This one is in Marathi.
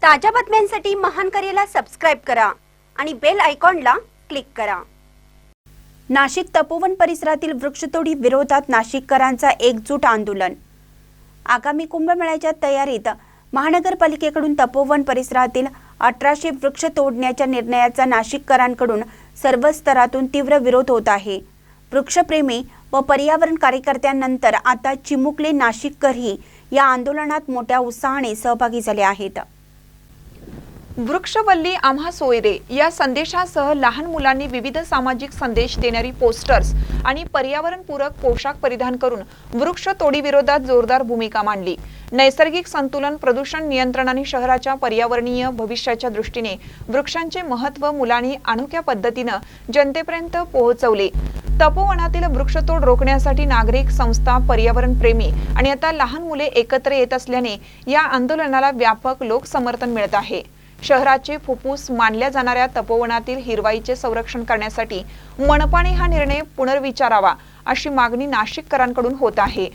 ताज्या बातम्यांसाठी महान करेला सबस्क्राइब करा आणि बेल आयकॉनला क्लिक करा। नाशिक तपोवन परिसरातील वृक्षतोडी विरोधात नाशिककरांचा एकजूट आंदोलन। आगामी कुंभमेळ्याच्या तयारीत महानगरपालिकेकडून तपोवन परिसरातील 1800 वृक्ष तोडण्याच्या निर्णयाचा नाशिककरांकडून सर्व स्तरातून तीव्र विरोध होत आहे। वृक्षप्रेमी व पर्यावरण कार्यकर्त्यांनंतर आता चिमुकले नाशिककरही या आंदोलनात मोठ्या उत्साहाने सहभागी झाले आहेत। वृक्षवल्ली आम्हा सोयरे या संदेशासह लहान मुलांनी विविध सामाजिक संदेश देणारी पोस्टर्स आणि पर्यावरणपूरक पोशाख परिधान करून वृक्षतोडी विरोधात जोरदार भूमिका मांडली। नैसर्गिक संतुलन, प्रदूषण नियंत्रण आणि शहराच्या पर्यावरणीय भविष्याच्या दृष्टीने वृक्षांचे महत्त्व मुलांनी अनोख्या पद्धतीने जनतेपर्यंत पोहोचवले। तपोवनातील वृक्षतोड रोखण्यासाठी नागरिक, संस्था, पर्यावरण प्रेमी आणि आता लहान मुले एकत्र येत असल्याने या आंदोलनाला व्यापक लोकसमर्थन मिळत आहे। शहराचे फुफ्फुस मानल्या जाणाऱ्या तपोवनातील हिरवाईचे संरक्षण करण्यासाठी मनपाने हा निर्णय पुनर्विचारावा अशी मागणी नाशिककरांकडून होत आहे।